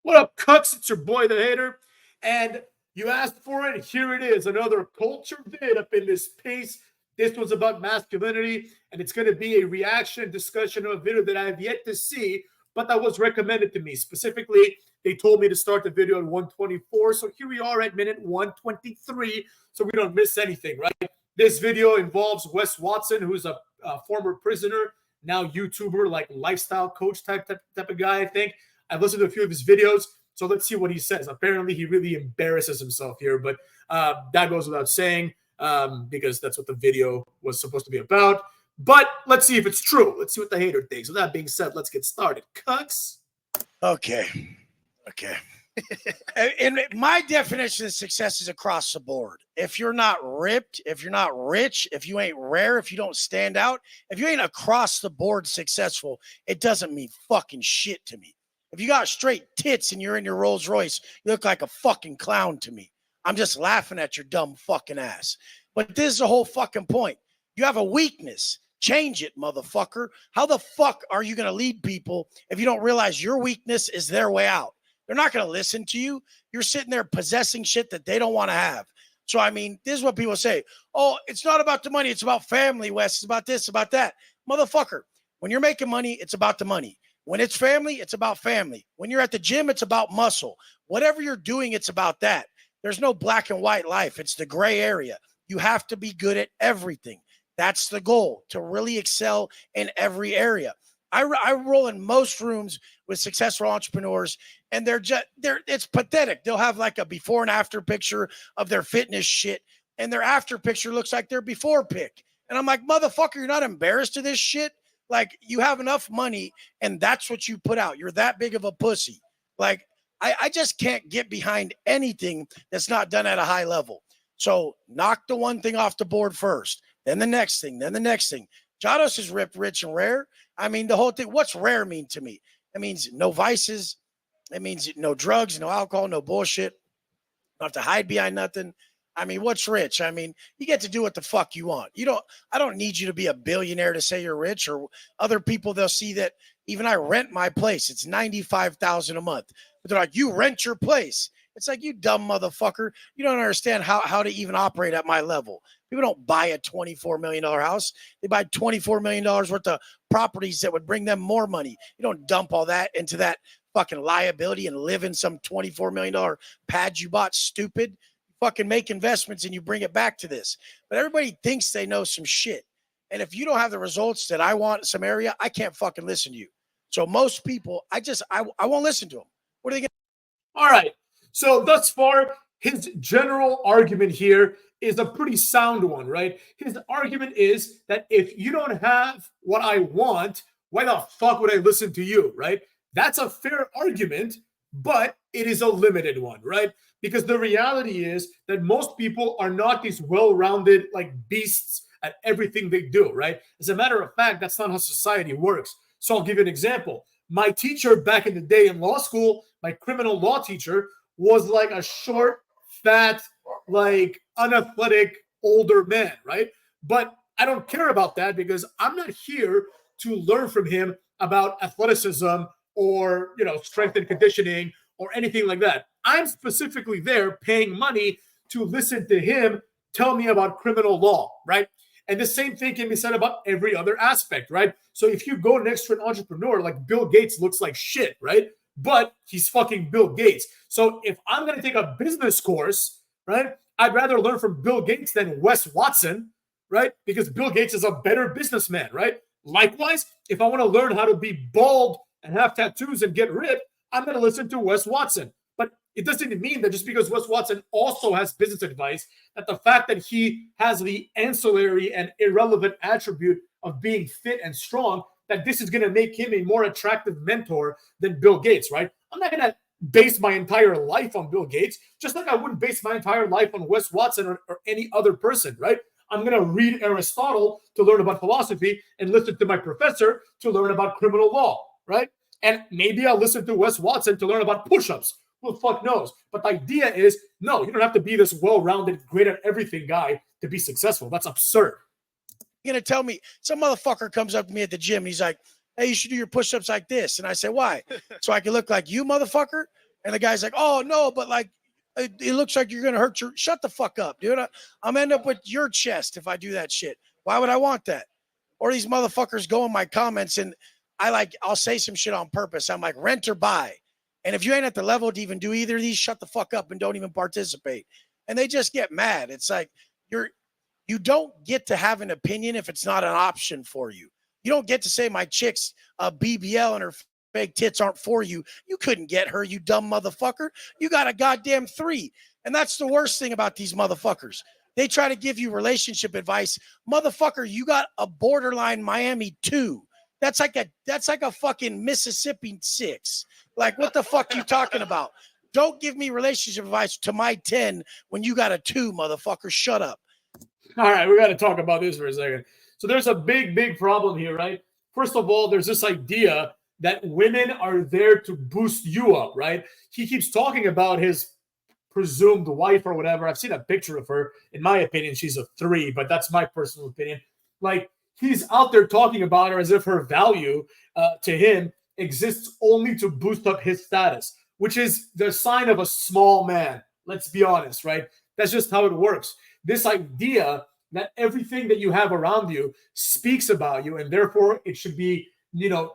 What up, Cucks? It's your boy, the hater. And you asked for it. Here it is. Another culture vid up in this piece. This one's about masculinity, and it's going to be a reaction discussion of a video that I have yet to see, but that was recommended to me. Specifically, they told me to start the video at 124. So here we are at minute 123. So we don't miss anything, right? This video involves Wes Watson, who's a former prisoner, now YouTuber, like lifestyle coach type of guy, I think. I've listened to a few of his videos, so let's see what he says. Apparently, he really embarrasses himself here, but that goes without saying because that's what the video was supposed to be about. But let's see if it's true. Let's see what the hater thinks. With that being said, let's get started. Cucks. Okay. And my definition of success is across the board. If you're not ripped, if you're not rich, if you ain't rare, if you don't stand out, if you ain't across the board successful, it doesn't mean fucking shit to me. If you got straight tits and you're in your Rolls Royce, you look like a fucking clown to me. I'm just laughing at your dumb fucking ass. But this is the whole fucking point. You have a weakness. Change it, motherfucker. How the fuck are you going to lead people if you don't realize your weakness is their way out? They're not going to listen to you. You're sitting there possessing shit that they don't want to have. So, I mean, this is what people say. Oh, it's not about the money. It's about family, Wes. It's about this, about that. Motherfucker, when you're making money, it's about the money. When it's family, it's about family. When you're at the gym, it's about muscle. Whatever you're doing, it's about that. There's no black and white life. It's the gray area. You have to be good at everything. That's the goal, to really excel in every area. I roll in most rooms with successful entrepreneurs, and it's pathetic. They'll have like a before and after picture of their fitness shit, and their after picture looks like their before pic. And I'm like, motherfucker, you're not embarrassed of this shit? Like, you have enough money, and that's what you put out. You're that big of a pussy. Like, I just can't get behind anything that's not done at a high level. So knock the one thing off the board first, then the next thing, then the next thing. Jados is ripped, rich, and rare. I mean, the whole thing. What's rare mean to me? It means no vices. It means no drugs, no alcohol, no bullshit. Don't have to hide behind nothing. I mean, what's rich? I mean, you get to do what the fuck you want. I don't need you to be a billionaire to say you're rich, or other people, they'll see that even I rent my place. It's $95,000 a month. But they're like, you rent your place. It's like, you dumb motherfucker. You don't understand how to even operate at my level. People don't buy a $24 million house. They buy $24 million worth of properties that would bring them more money. You don't dump all that into that fucking liability and live in some $24 million pad you bought, stupid. You fucking make investments and you bring it back to this. But everybody thinks they know some shit. And if you don't have the results that I want in some area, I can't fucking listen to you. So most people, I won't listen to them. What are they going to? All right. So thus far, his general argument here is a pretty sound one, right? His argument is that if you don't have what I want, why the fuck would I listen to you, right? That's a fair argument, but it is a limited one, right? Because the reality is that most people are not these well-rounded like beasts at everything they do, right? As a matter of fact, that's not how society works. So I'll give you an example. My teacher back in the day in law school, my criminal law teacher, was like a short, fat, like unathletic older man, right? But I don't care about that because I'm not here to learn from him about athleticism or, strength and conditioning or anything like that. I'm specifically there paying money to listen to him tell me about criminal law, right? And the same thing can be said about every other aspect, right? So if you go next to an entrepreneur, like Bill Gates looks like shit, right? But he's fucking Bill Gates. So if I'm going to take a business course, right, I'd rather learn from Bill Gates than Wes Watson, right? Because Bill Gates is a better businessman, right? Likewise, if I want to learn how to be bald and have tattoos and get ripped, I'm going to listen to Wes Watson. But it doesn't mean that just because Wes Watson also has business advice, that the fact that he has the ancillary and irrelevant attribute of being fit and strong, that this is going to make him a more attractive mentor than Bill Gates, right? I'm not going to base my entire life on Bill Gates, just like I wouldn't base my entire life on Wes Watson or any other person, right? I'm going to read Aristotle to learn about philosophy and listen to my professor to learn about criminal law, right? And maybe I'll listen to Wes Watson to learn about push-ups. Who the fuck knows? But the idea is, no, you don't have to be this well-rounded, great at everything guy to be successful. That's absurd. You're going to tell me some motherfucker comes up to me at the gym and he's like, hey, you should do your push-ups like this. And I say, why? So I can look like you, motherfucker? And the guy's like, oh, no, but like, it looks like you're going to hurt your, shut the fuck up, dude. I'm end up with your chest if I do that shit. Why would I want that? Or these motherfuckers go in my comments and I'll say some shit on purpose. I'm like, rent or buy. And if you ain't at the level to even do either of these, shut the fuck up and don't even participate. And they just get mad. It's like, you don't get to have an opinion if it's not an option for you. You don't get to say my chick's BBL and her fake tits aren't for you. You couldn't get her, you dumb motherfucker. You got a goddamn 3. And that's the worst thing about these motherfuckers. They try to give you relationship advice. Motherfucker, you got a borderline Miami 2. That's like a fucking Mississippi 6. Like, what the fuck you talking about? Don't give me relationship advice to my 10 when you got a 2, motherfucker. Shut up. All right, we got to talk about this for a second. So there's a big problem here, right? First of all, there's this idea that women are there to boost you up, right? He keeps talking about his presumed wife or whatever. I've seen a picture of her. In my opinion, she's a 3, but that's my personal opinion. Like, he's out there talking about her as if her value to him exists only to boost up his status, which is the sign of a small man. Let's be honest, right? That's just how it works. This idea that everything that you have around you speaks about you, and therefore it should be,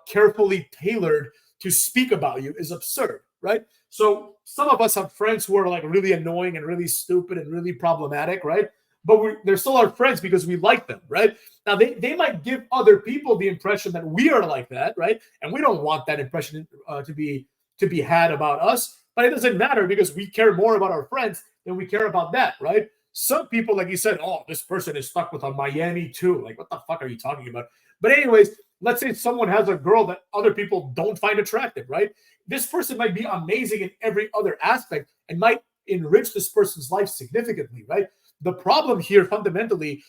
carefully tailored to speak about you is absurd, right? So some of us have friends who are like really annoying and really stupid and really problematic, right? But they're still our friends because we like them, right? Now, they might give other people the impression that we are like that, right? And we don't want that impression to be had about us, but it doesn't matter because we care more about our friends than we care about that, right? Some people, like you said, oh, this person is stuck with a Miami 2. Like, what the fuck are you talking about? But anyways, let's say someone has a girl that other people don't find attractive, right? This person might be amazing in every other aspect and might enrich this person's life significantly, right? The problem here fundamentally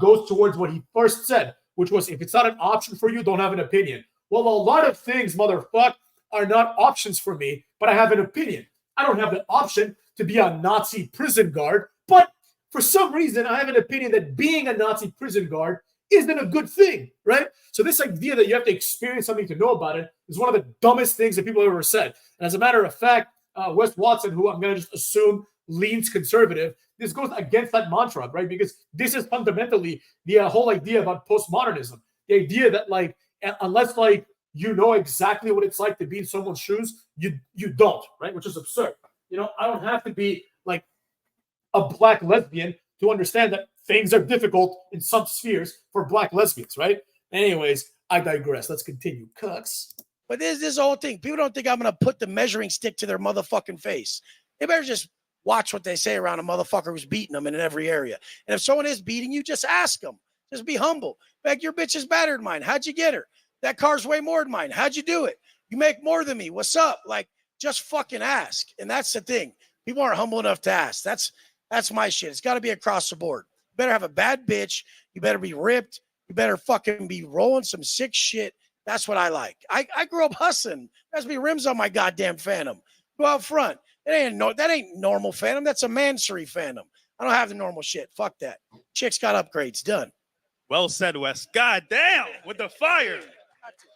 goes towards what he first said, which was, if it's not an option for you, don't have an opinion. Well, a lot of things, motherfucker, are not options for me, but I have an opinion. I don't have the option to be a Nazi prison guard, but for some reason, I have an opinion that being a Nazi prison guard isn't a good thing, right? So this idea that you have to experience something to know about it is one of the dumbest things that people have ever said. And as a matter of fact, Wes Watson, who I'm going to just assume leans conservative, this goes against that mantra, right? Because this is fundamentally the whole idea about postmodernism. The idea that, like, unless, like, you know exactly what it's like to be in someone's shoes, you don't, right? Which is absurd. I don't have to be, like, a black lesbian to understand that things are difficult in some spheres for black lesbians, right? Anyways, I digress. Let's continue. Cucks. But this whole thing. People don't think I'm going to put the measuring stick to their motherfucking face. They better just watch what they say around a motherfucker who's beating them in every area. And if someone is beating you, just ask them. Just be humble. Like, your bitch is better than mine. How'd you get her? That car's way more than mine. How'd you do it? You make more than me. What's up? Like, just fucking ask. And that's the thing. People aren't humble enough to ask. That's my shit. It's got to be across the board. You better have a bad bitch. You better be ripped. You better fucking be rolling some sick shit. That's what I like. I grew up hustling. There's be rims on my goddamn Phantom. Go out front. That ain't normal Phantom. That's a Mansory Phantom. I don't have the normal shit. Fuck that. Chicks got upgrades. Done. Well said, Wes. God damn, with the fire.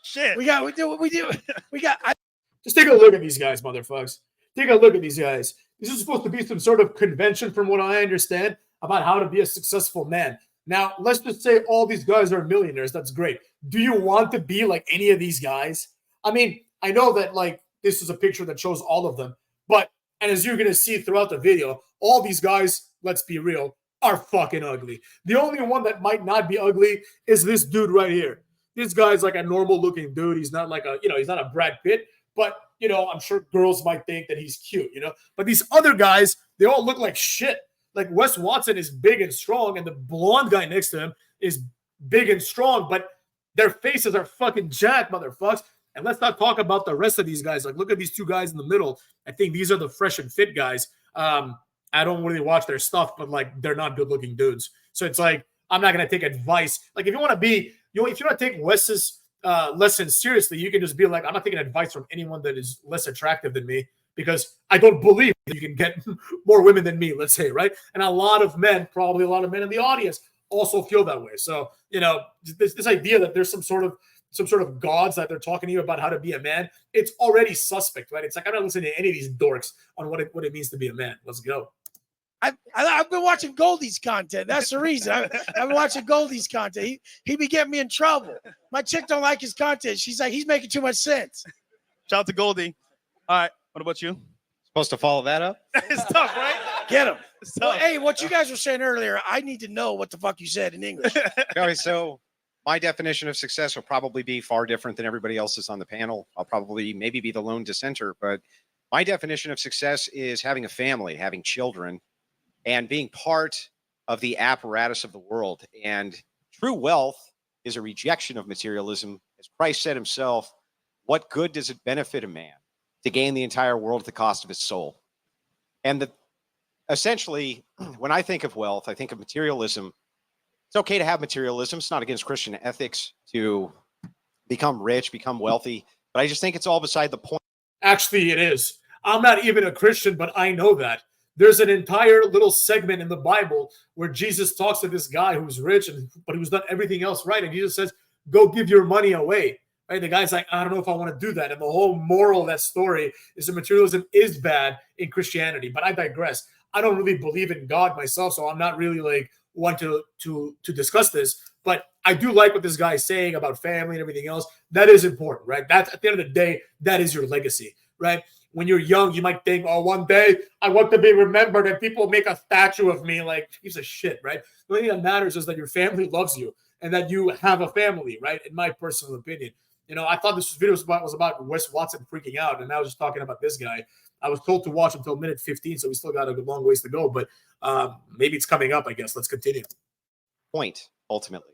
Shit. We do. Just take a look at these guys, motherfuckers. Take a look at these guys. This is supposed to be some sort of convention, from what I understand, about how to be a successful man. Now, let's just say all these guys are millionaires. That's great. Do you want to be like any of these guys? I mean, I know that, like, this is a picture that shows all of them, but, and as you're going to see throughout the video, all these guys, let's be real, are fucking ugly. The only one that might not be ugly is this dude right here. This guy's like a normal looking dude. He's not like he's not a Brad Pitt, but, I'm sure girls might think that he's cute, But these other guys, they all look like shit. Like, Wes Watson is big and strong, and the blonde guy next to him is big and strong, but their faces are fucking jacked, motherfuckers. And let's not talk about the rest of these guys. Like, look at these two guys in the middle. I think these are the fresh and fit guys. I don't really watch their stuff, but, like, they're not good-looking dudes. So it's like, I'm not going to take advice. Like, if you want to be, if you want to take Wes's lessons seriously, you can just be like, I'm not taking advice from anyone that is less attractive than me, because I don't believe that you can get more women than me, let's say, right? And a lot of men, probably a lot of men in the audience, also feel that way. So, this idea that there's some sort of some sort of gods that they're talking to you about how to be a man, it's already suspect, right? It's like I'm not listening to any of these dorks on what it means to be a man. Let's go. I've been watching Goldie's content. That's the reason. I've been watching Goldie's content. He be getting me in trouble. My chick don't like his content. She's like, he's making too much sense. Shout out to Goldie. All right. What about you? Supposed to follow that up? It's tough, right? Get him. It's Well, tough. hey, what you guys were saying earlier, I need to know what the fuck you said in English. Okay, so my definition of success will probably be far different than everybody else's on the panel. I'll probably maybe be the lone dissenter, but my definition of success is having a family, having children, and being part of the apparatus of the world. And true wealth is a rejection of materialism. As Christ said himself, what good does it benefit a man to gain the entire world at the cost of his soul? And essentially, when I think of wealth, I think of materialism. It's okay to have materialism. It's not against Christian ethics to become rich, become wealthy. But I just think it's all beside the point. Actually, it is. I'm not even a Christian, but I know that. There's an entire little segment in the Bible where Jesus talks to this guy who's rich, but who's done everything else right. And Jesus says, go give your money away. Right? The guy's like, I don't know if I want to do that. And the whole moral of that story is that materialism is bad in Christianity. But I digress. I don't really believe in God myself, so I'm not really like one to discuss this. But I do like what this guy is saying about family and everything else. That is important, right? That's at the end of the day, that is your legacy, right? When you're young, you might think, oh, one day I want to be remembered and people make a statue of me, like piece of shit, right? The only thing that matters is that your family loves you and that you have a family, right? In my personal opinion. You know, I thought this video was about Wes Watson freaking out, and I was just talking about this guy. I was told to watch until minute 15, so we still got a long ways to go, but maybe it's coming up, I guess. Let's continue. Point, ultimately.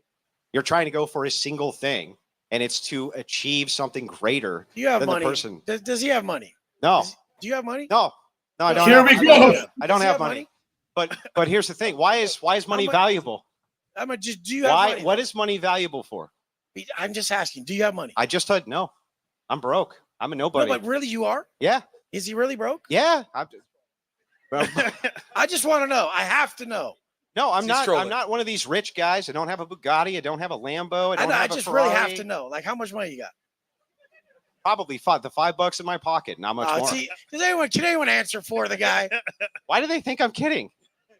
You're trying to go for a single thing, and it's to achieve something greater Do you have than money? the person. Does he have money? No, Do you have money? no, I don't. Here have, we I go. don't have- I don't Does he have have money. But here's the thing. Why is money much- valuable? I'm a, just, do you have Why? money? What is money valuable for? I'm just asking. Do you have money? I just said no. I'm broke. I'm a nobody. No, but really, you are? Yeah. Is he really broke? Yeah. I just want to know. I have to know. No, I'm He's not. trolling. I'm not one of these rich guys. I don't have a Bugatti. I don't have a Lambo. I don't I have a just Ferrari. really have to know. Like, how much money you got? Probably $5 in my pocket. Not much more. See, can anyone answer for the guy? Why do they think I'm kidding?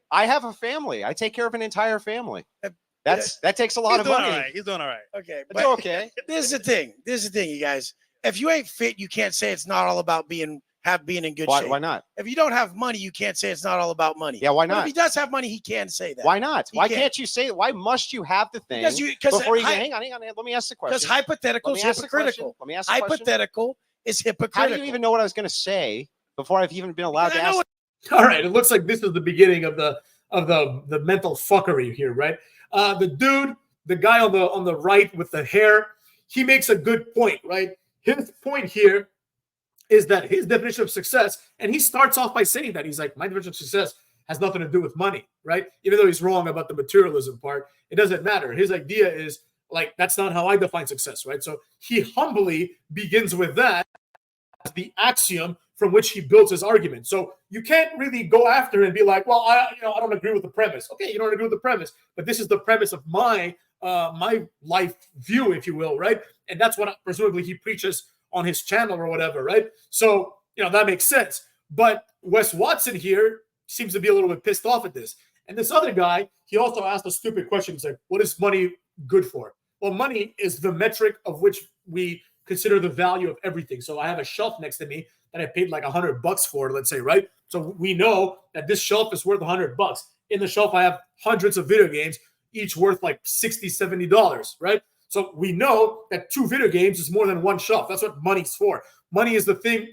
I have a family. I take care of an entire family. That takes a lot He's of doing money. all right. He's doing all right. Okay, It's but okay. this is the thing. You guys. If you ain't fit, you can't say it's not all about being in good shape. Why not? If you don't have money, you can't say it's not all about money. Yeah, why But not? if he does have money, he can say that. Why not? He Why can't. can't you say it? Why must you have the thing Because before you hang on? Let me ask the Because question. hypothetical Let is me ask the question. hypocritical. Let me ask the question. Hypothetical is How hypocritical. do you even know what I was going to say before I've even been allowed Because to I know ask? All right, it looks like this is the beginning of the mental fuckery here, right? The guy on the right with the hair, he makes a good point, right? His point here is that his definition of success, and he starts off by saying that he's like, my definition of success has nothing to do with money, right? Even though he's wrong about the materialism part, it doesn't matter. His idea is like, that's not how I define success, right? So he humbly begins with that as the axiom from which he builds his argument. So you can't really go after him and be like, well, I don't agree with the premise. Okay, you don't agree with the premise, but this is the premise of my life view, if you will, right? And that's what presumably he preaches on his channel or whatever, right? So, that makes sense. But Wes Watson here seems to be a little bit pissed off at this. And this other guy, he also asked a stupid question. He's like, what is money good for? Well, money is the metric of which we consider the value of everything. So I have a shelf next to me that I paid like $100 for, let's say, right? So we know that this shelf is worth $100. In the shelf, I have hundreds of video games, each worth like $60, $70, right? So we know that 2 video games is more than 1 shelf. That's what money's for. Money is the thing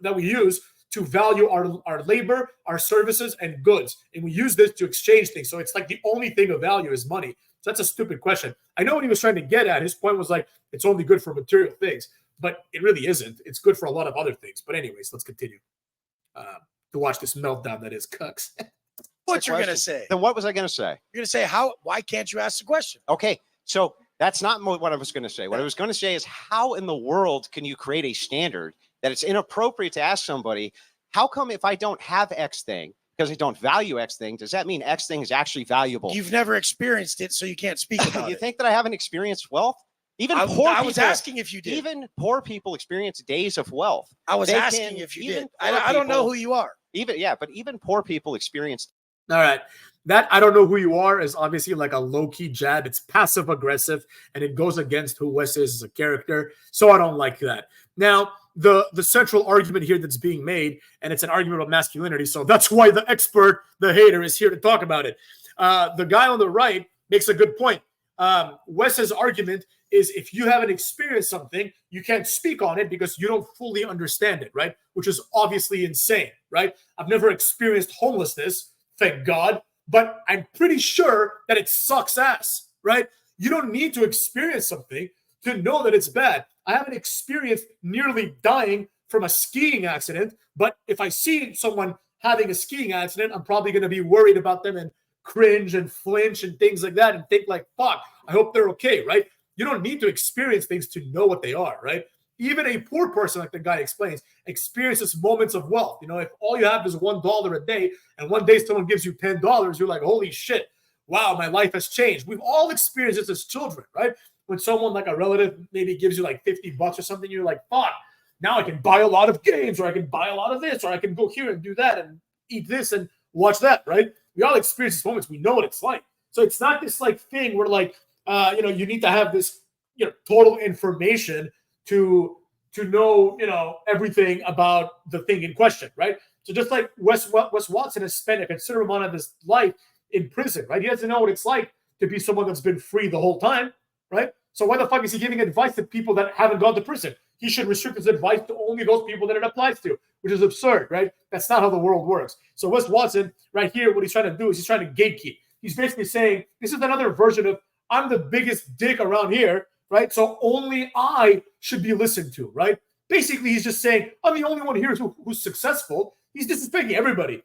that we use to value our labor, our services, and goods. And we use this to exchange things. So it's like the only thing of value is money. So that's a stupid question. I know what he was trying to get at. His point was like, it's only good for material things. But it really isn't. It's good for a lot of other things. But anyways, let's continue to watch this meltdown that is Cucks. what you're going to say. Then what was I going to say? You're going to say, why can't you ask the question? Okay, so that's not what I was going to say. What I was going to say is, how in the world can you create a standard that it's inappropriate to ask somebody, how come if I don't have X thing, because I don't value X thing, does that mean X thing is actually valuable? You've never experienced it, so you can't speak about You it. think that I haven't experienced wealth? Even I poor people, was asking if you did. Even poor people experience days of wealth. I was They asking can- if you even did. poor I don't know people- who you are. But even poor people experience. All right. That I don't know who you are is obviously like a low-key jab. It's passive aggressive and it goes against who Wes is as a character. So I don't like that. Now, the central argument here that's being made, and it's an argument about masculinity. So that's why the expert, the hater, is here to talk about it. The guy on the right makes a good point. Wes's argument is if you haven't experienced something, you can't speak on it because you don't fully understand it, right? Which is obviously insane, right? I've never experienced homelessness, thank God, but I'm pretty sure that it sucks ass, right? You don't need to experience something to know that it's bad. I haven't experienced nearly dying from a skiing accident, but if I see someone having a skiing accident, I'm probably going to be worried about them and cringe and flinch and things like that and think like, fuck, I hope they're okay, right? You don't need to experience things to know what they are, right? Even a poor person, like the guy explains, experiences moments of wealth. You know, if all you have is $1 a day and one day someone gives you $10, you're like, holy shit, wow, my life has changed. We've all experienced this as children, right? When someone like a relative maybe gives you like $50 or something, you're like, fuck, now I can buy a lot of games, or I can buy a lot of this, or I can go here and do that and eat this and watch that, right? We all experience these moments. We know what it's like. So it's not this like thing where like, you need to have this, total information to know, everything about the thing in question, right? So just like Wes Watson has spent a considerable amount of his life in prison, right? He doesn't know what it's like to be someone that's been free the whole time, right? So why the fuck is he giving advice to people that haven't gone to prison? He should restrict his advice to only those people that it applies to, which is absurd, right? That's not how the world works. So Wes Watson, right here, what he's trying to do is he's trying to gatekeep. He's basically saying, this is another version of, I'm the biggest dick around here, right? So only I should be listened to, right? Basically, he's just saying, I'm the only one here who's successful. He's disrespecting everybody.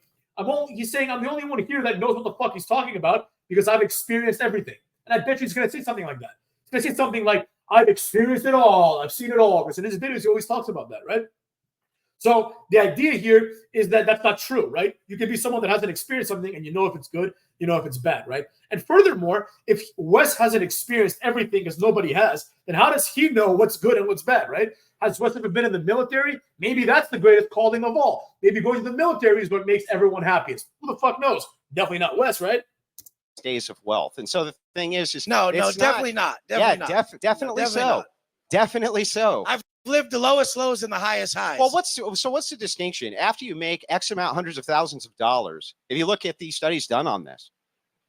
He's saying, I'm the only one here that knows what the fuck he's talking about because I've experienced everything. And I bet you he's going to say something like that. He's going to say something like, I've experienced it all. I've seen it all. Because in his videos, he always talks about that, right? So the idea here is that that's not true, right? You can be someone that hasn't experienced something and you know if it's good, you know if it's bad, right? And furthermore, if Wes hasn't experienced everything because nobody has, then how does he know what's good and what's bad, right? Has Wes ever been in the military? Maybe that's the greatest calling of all. Maybe going to the military is what makes everyone happiest. Who the fuck knows? Definitely not Wes, right? Days of wealth. And so the thing is No, it's definitely not. Definitely so. Definitely not. Definitely so. I've lived the lowest lows and the highest highs. Well, what's the distinction? After you make X amount, hundreds of thousands of dollars, if you look at the studies done on this,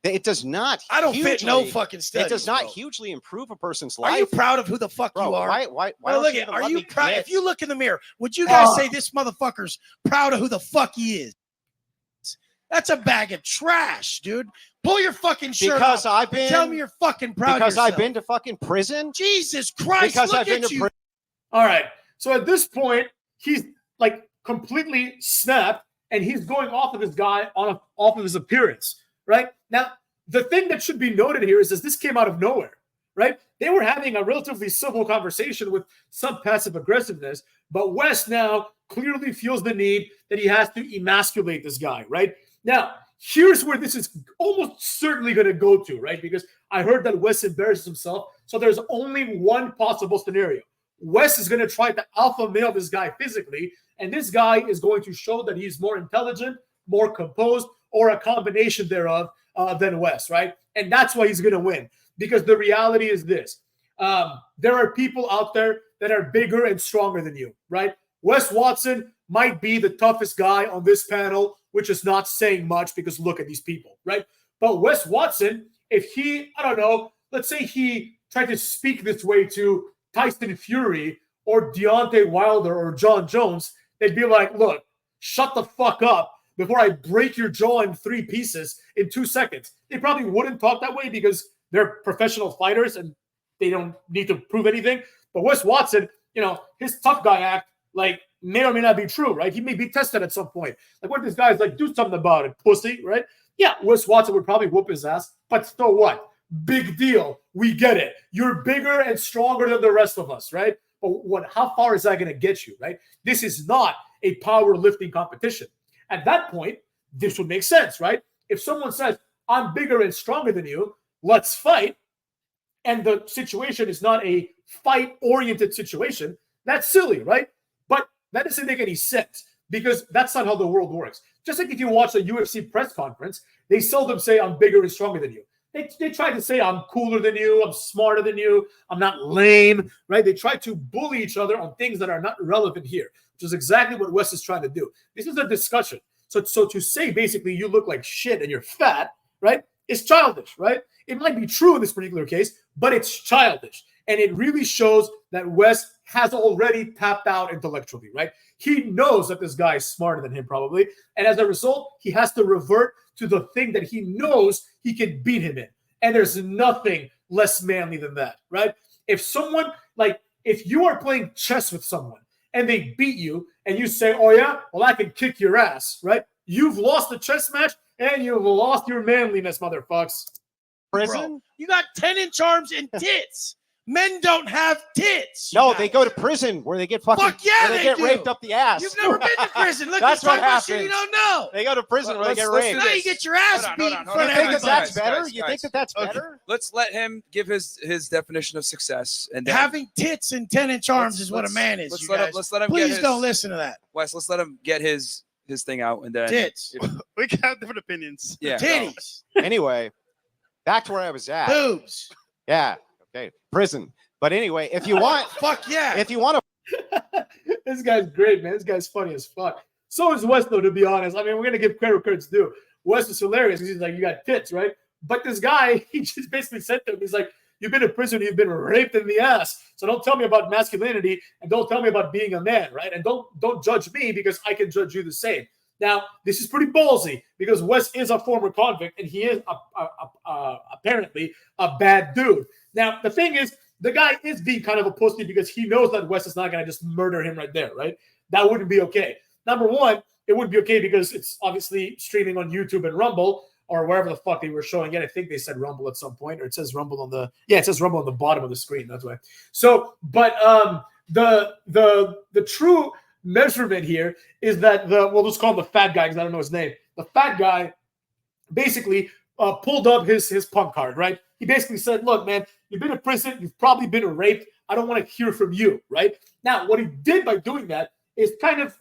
it does not. I don't fit no fucking studies. It does not bro. hugely improve a person's life. Are you proud of who the fuck Bro, you are? Why Well, don't look you at. even Are let you me proud? get- If you look in the mirror, would you guys say this motherfucker's proud of who the fuck he is? That's a bag of trash, dude. Pull your fucking shirt Because off. I've been Tell me you're fucking proud. because of yourself. I've been to fucking prison. Jesus Christ! Because look I've been at to you. prison. All right. So at this point, he's like completely snapped and he's going off of this guy off of his appearance, right? Now, the thing that should be noted here is this came out of nowhere, right? They were having a relatively civil conversation with some passive aggressiveness, but Wes now clearly feels the need that he has to emasculate this guy, right? Now, here's where this is almost certainly going to go to, right? Because I heard that Wes embarrasses himself. So there's only one possible scenario. Wes is going to try to alpha male this guy physically, and this guy is going to show that he's more intelligent, more composed, or a combination thereof than Wes, right? And that's why he's going to win. Because the reality is this. There are people out there that are bigger and stronger than you, right? Wes Watson might be the toughest guy on this panel, which is not saying much because look at these people, right? But Wes Watson, if he, I don't know, let's say he tried to speak this way to Tyson Fury or Deontay Wilder or John Jones, they'd be like, look, shut the fuck up before I break your jaw in 3 pieces in 2 seconds. They probably wouldn't talk that way because they're professional fighters and they don't need to prove anything. But Wes Watson, his tough guy act, like, may or may not be true, right? He may be tested at some point. Like, what if this guy's like, do something about it, pussy, right? Yeah, Wes Watson would probably whoop his ass, but so what? Big deal. We get it. You're bigger and stronger than the rest of us, right? But how far is that going to get you, right? This is not a powerlifting competition. At that point, this would make sense, right? If someone says, I'm bigger and stronger than you, let's fight. and the situation is not a fight-oriented situation, that's silly, right? But that doesn't make any sense because that's not how the world works. Just like if you watch a UFC press conference, they seldom say, I'm bigger and stronger than you. They try to say, I'm cooler than you, I'm smarter than you, I'm not lame, right? They try to bully each other on things that are not relevant here, which is exactly what Wes is trying to do. This is a discussion. So to say basically you look like shit and you're fat, right, is childish, right? It might be true in this particular case, but it's childish. And it really shows that Wes has already tapped out intellectually, right? He knows that this guy is smarter than him probably. And as a result, he has to revert to the thing that he knows he can beat him in. And there's nothing less manly than that, right? If someone, like, if you are playing chess with someone and they beat you and you say, oh yeah, well, I can kick your ass, right? You've lost the chess match and you've lost your manliness, motherfucks. Prison? Bro, you got 10-inch arms and tits. Men don't have tits. No, they go to prison where they get fucking Fuck yeah, where they get do. raped up the ass. You've never been to prison. Look, That's you're what talking about shit happens. you don't know. They go to prison where they get Let's raped. do Now this. you get your ass Hold on, beat hold in on, front hold of on. You think that everybody. that's better? Guys, You think that that's Okay. better? Let's let him give his definition of success, and then Having tits and 10-inch arms is what a man is. Let's You let him, guys. let's let him Please get his, don't listen to that. Wes, let's let him get his thing out, and then Tits, We can have different opinions. yeah, titties, Anyway, back to where I was at. boobs. Yeah. Okay. Prison. But anyway, if you want, Fuck yeah. if you want to, This guy's great, man. This guy's funny as fuck. So is Wes, though, to be honest. I mean, we're going to give credit where credit's due. Wes is hilarious because he's like, you got tits, right? But this guy, he just basically said to him, he's like, you've been in prison, you've been raped in the ass. So don't tell me about masculinity and don't tell me about being a man, right? And don't judge me because I can judge you the same. Now, this is pretty ballsy because Wes is a former convict and he is apparently a bad dude. Now, the thing is, the guy is being kind of a pussy because he knows that Wes is not going to just murder him right there, right? That wouldn't be okay. Number one, it wouldn't be okay because it's obviously streaming on YouTube and Rumble or wherever the fuck they were showing it. I think they said Rumble at some point, or it says Rumble on the it says Rumble on the bottom of the screen. That's why. So, but the true measurement here is that we'll just call him the fat guy because I don't know his name. The fat guy basically pulled up his punk card, right? He basically said, look, man, you've been in prison. You've probably been raped. I don't want to hear from you, right? Now, what he did by doing that is kind of,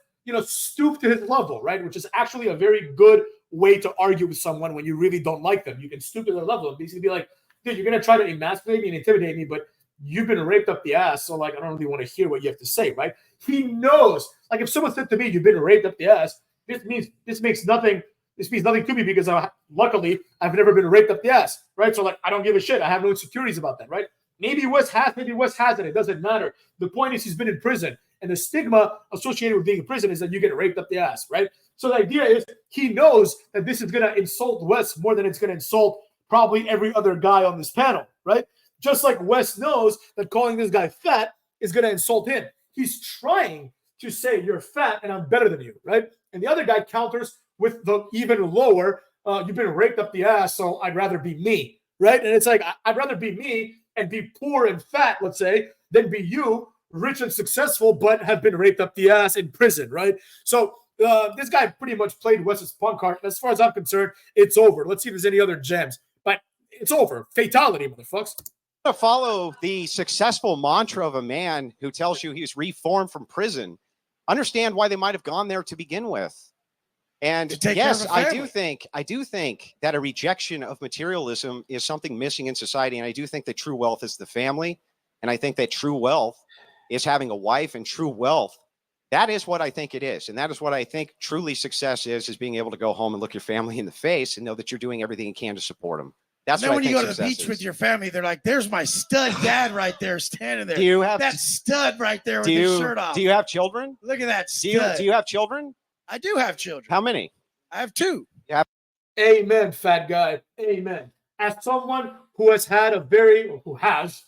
stoop to his level, right? Which is actually a very good way to argue with someone when you really don't like them. You can stoop to their level and basically be like, dude, you're going to try to emasculate me and intimidate me, but you've been raped up the ass. So, like, I don't really want to hear what you have to say, right? He knows, like, if someone said to me, you've been raped up the ass, this means nothing to me because luckily I've never been raped up the ass, right? So, like, I don't give a shit. I have no insecurities about that, right? Maybe Wes hasn't. It doesn't matter. The point is he's been in prison. And the stigma associated with being in prison is that you get raped up the ass, right? So the idea is he knows that this is going to insult Wes more than it's going to insult probably every other guy on this panel, right? Just like Wes knows that calling this guy fat is going to insult him. He's trying to say you're fat and I'm better than you, right? And the other guy counters with the even lower, you've been raped up the ass, so I'd rather be me, right? And it's like, I'd rather be me and be poor and fat, let's say, than be you, rich and successful, but have been raped up the ass in prison, right? So this guy pretty much played Wes's punk card. As far as I'm concerned, it's over. Let's see if there's any other gems. But it's over. Fatality, motherfuckers. to follow the successful mantra of a man who tells you he's reformed from prison, understand why they might have gone there to begin with. And yes, I do think that a rejection of materialism is something missing in society. And I do think that true wealth is the family. And I think that true wealth is having a wife, and true wealth, that is what I think it is. And that is what I think truly success is being able to go home and look your family in the face and know that you're doing everything you can to support them. That's then what when I think you go to the success beach is. with your family, they're like, there's my stud dad right there standing there. Do you have that stud right there with his shirt off? Do you have children? Look at that stud. Do you have children? I do have children. How many? I have two. Yeah. Amen, fat guy. Amen. As someone who has had because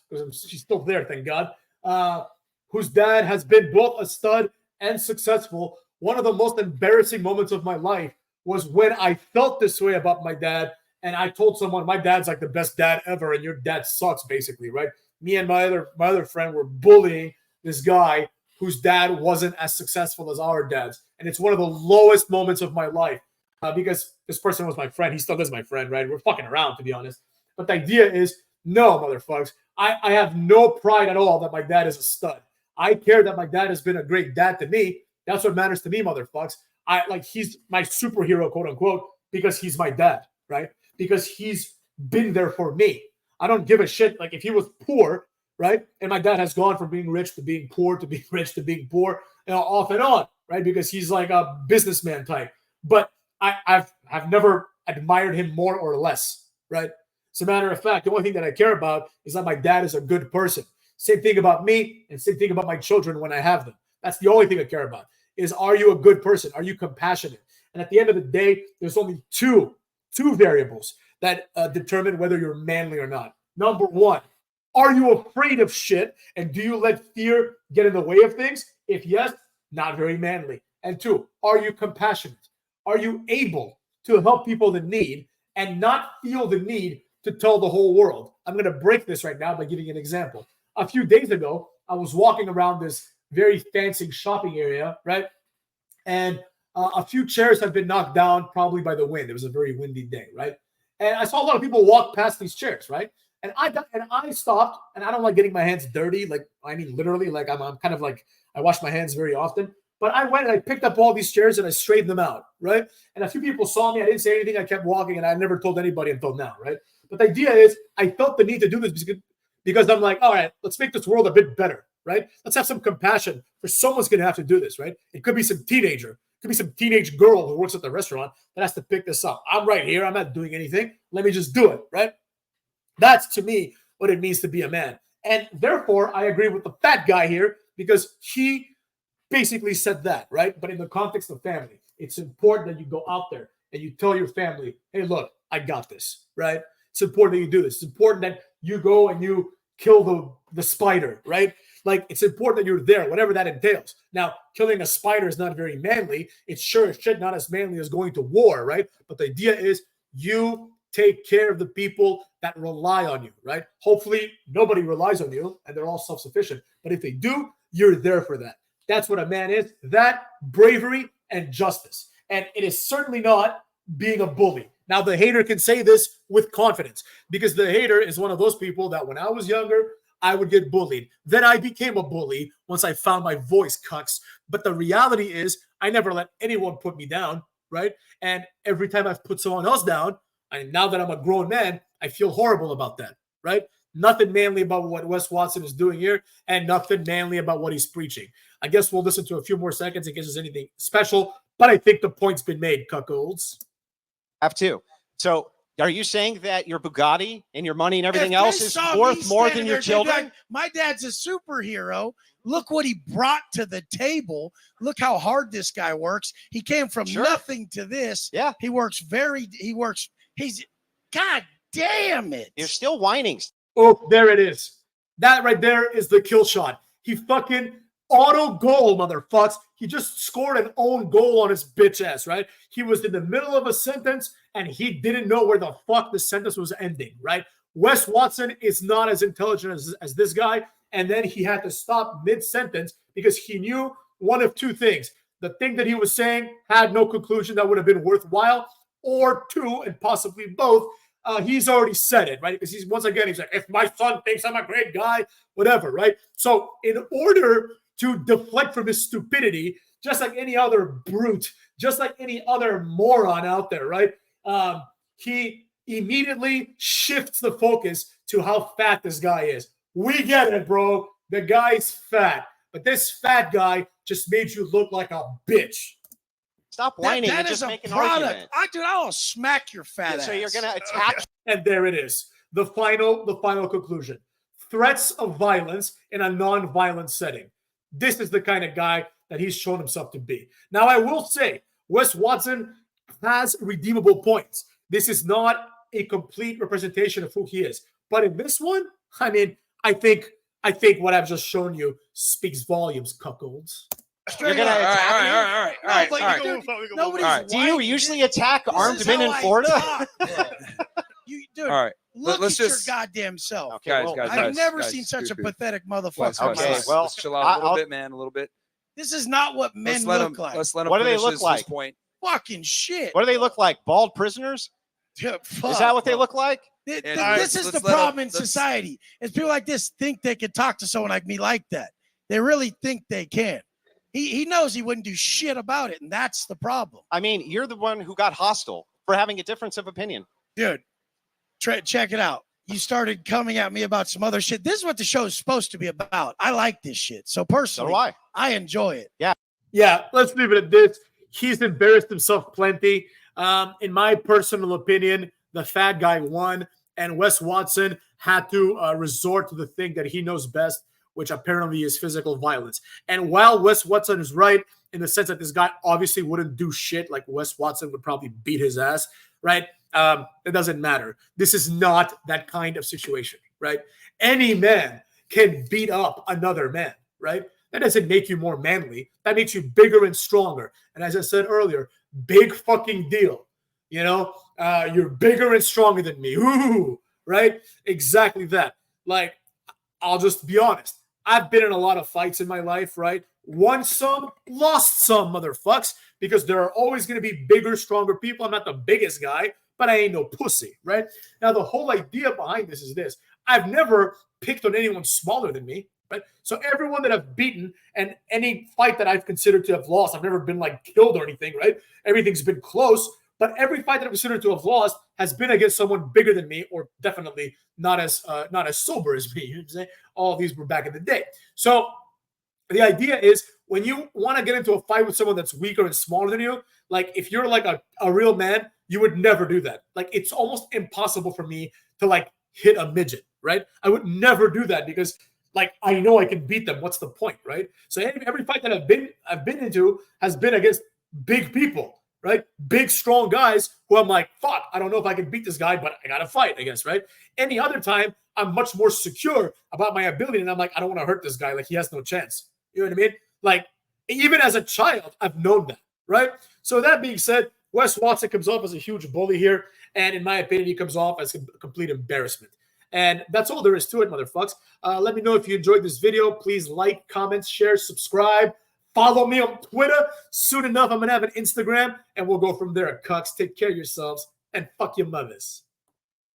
she's still there, thank God, whose dad has been both a stud and successful, one of the most embarrassing moments of my life was when I felt this way about my dad. And I told someone, my dad's like the best dad ever, and your dad sucks, basically, right? Me and my other friend were bullying this guy whose dad wasn't as successful as our dads. And it's one of the lowest moments of my life because this person was my friend. He still is my friend, right? We're fucking around, to be honest. But the idea is, no, motherfuckers, I have no pride at all that my dad is a stud. I care that my dad has been a great dad to me. That's what matters to me, motherfucks. He's my superhero, quote unquote, because he's my dad, right? Because he's been there for me. I don't give a shit. Like if he was poor, right? And my dad has gone from being rich to being poor to being rich to being poor, off and on, right? Because he's like a businessman type. But I've never admired him more or less, right? As a matter of fact, the only thing that I care about is that my dad is a good person. Same thing about me and same thing about my children when I have them. That's the only thing I care about is, are you a good person? Are you compassionate? And at the end of the day, there's only two variables that determine whether you're manly or not. Number one, are you afraid of shit? And do you let fear get in the way of things? If yes, not very manly. And two, are you compassionate? Are you able to help people in need and not feel the need to tell the whole world? I'm going to break this right now by giving you an example. A few days ago, I was walking around this very fancy shopping area, right? And a few chairs have been knocked down probably by the wind. It was a very windy day, right? And I saw a lot of people walk past these chairs, right? And I stopped, and I don't like getting my hands dirty. Like, I mean, literally, like I'm kind of like, I wash my hands very often. But I went and I picked up all these chairs and I straightened them out, right? And a few people saw me. I didn't say anything. I kept walking, and I never told anybody until now, right? But the idea is I felt the need to do this because I'm like, all right, let's make this world a bit better, right? Let's have some compassion for someone's going to have to do this, right? It could be some teenager. It could be some teenage girl who works at the restaurant that has to pick this up. I'm right here. I'm not doing anything. Let me just do it, right? That's, to me, what it means to be a man. And therefore, I agree with the fat guy here because he basically said that, right? But in the context of family, it's important that you go out there and you tell your family, hey, look, I got this, right? It's important that you do this. It's important that you go and you kill the spider, right? Like, it's important that you're there, whatever that entails. Now, killing a spider is not very manly. It's sure as shit not as manly as going to war, right? But the idea is you take care of the people that rely on you, right? Hopefully, nobody relies on you and they're all self-sufficient. But if they do, you're there for that. That's what a man is. That, bravery, and justice. And it is certainly not being a bully. Now, the hater can say this with confidence because the hater is one of those people that when I was younger, I would get bullied. Then I became a bully once I found my voice, cucks. But the reality is I never let anyone put me down, right? And every time I've put someone else down, and now that I'm a grown man, I feel horrible about that, right? Nothing manly about what Wes Watson is doing here and nothing manly about what he's preaching. I guess we'll listen to a few more seconds in case there's anything special, but I think the point's been made, cuckolds. Have to. So are you saying that your Bugatti and your money and everything If else they is saw worth me more standing than your there, they'd be children? like, my dad's a superhero. Look what he brought to the table. Look how hard this guy works. He came from nothing to this. Yeah. He's, God damn it. You're still whining. Oh, there it is. That right there is the kill shot. He fucking auto goal, motherfucks. He just scored an own goal on his bitch ass, right? He was in the middle of a sentence and he didn't know where the fuck the sentence was ending, right? Wes Watson is not as intelligent as this guy. And then he had to stop mid-sentence because he knew one of two things. The thing that he was saying had no conclusion that would have been worthwhile, or two, and possibly both, he's already said it, right? Because he's like, if my son thinks I'm a great guy, whatever, right? So in order to deflect from his stupidity, just like any other brute, just like any other moron out there, right? He immediately shifts the focus to how fat this guy is. We get it, bro. The guy's fat. But this fat guy just made you look like a bitch. Stop whining that and is just a make an product. argument. I'll smack your fat ass. So you're going to attack. And there it is. The final conclusion. Threats of violence in a non-violent setting. This is the kind of guy that he's shown himself to be. Now, I will say, Wes Watson has redeemable points. This is not a complete representation of who he is. But in this one, I mean, I think what I've just shown you speaks volumes, cuckolds. You're gonna attack all right. Nobody's Do you usually attack armed men in Florida? Dude, All right. look Let's at just your goddamn self. Okay, guys, well, guys, I've never guys, seen such a scoot, scoot. pathetic Guys, motherfucker. guys, Okay, guys, well, let's chill out a little bit, man. A little bit. This is not what men look like. Let's let him What do they finish look his like? point. Fucking shit. What do they look like? Bald prisoners? Yeah, fuck, Is that what they bro. look like? This let's is the let problem in let's- society. Is people like this think they can talk to someone like me like that. They really think they can. He knows he wouldn't do shit about it, and that's the problem. I mean, you're the one who got hostile for having a difference of opinion. Dude, check it out. You started coming at me about some other shit. This is what the show is supposed to be about. I like this shit. So So personally, do I. enjoy it. Yeah, let's leave it at this. He's embarrassed himself plenty. In my personal opinion, the fat guy won, and Wes Watson had to resort to the thing that he knows best, which apparently is physical violence. And while Wes Watson is right in the sense that this guy obviously wouldn't do shit, like Wes Watson would probably beat his ass, right? It doesn't matter. This is not that kind of situation, right? Any man can beat up another man, right? That doesn't make you more manly. That makes you bigger and stronger. And as I said earlier, big fucking deal. You know, you're bigger and stronger than me. Ooh, right? Exactly that. Like, I'll just be honest. I've been in a lot of fights in my life, right? Won some, lost some, motherfucks, because there are always going to be bigger, stronger people. I'm not the biggest guy, but I ain't no pussy, right? Now, the whole idea behind this is this. I've never picked on anyone smaller than me, right? So everyone that I've beaten and any fight that I've considered to have lost, I've never been like killed or anything, right? Everything's been close. But every fight that I've considered to have lost has been against someone bigger than me, or definitely not as sober as me. You know what I'm saying? All of these were back in the day. So the idea is when you want to get into a fight with someone that's weaker and smaller than you, like if you're like a real man, you would never do that. Like it's almost impossible for me to like hit a midget, right? I would never do that because like I know I can beat them. What's the point, right? So every fight that I've been into has been against big people. Right? Big, strong guys who I'm like, fuck, I don't know if I can beat this guy, but I got to fight, I guess, right? Any other time, I'm much more secure about my ability. And I'm like, I don't want to hurt this guy. Like, he has no chance. You know what I mean? Like, even as a child, I've known that, right? So that being said, Wes Watson comes off as a huge bully here. And in my opinion, he comes off as a complete embarrassment. And that's all there is to it, motherfucks. Let me know if you enjoyed this video. Please like, comment, share, subscribe. Follow me on Twitter. Soon enough, I'm going to have an Instagram, and we'll go from there. Cucks, take care of yourselves, and fuck your mothers.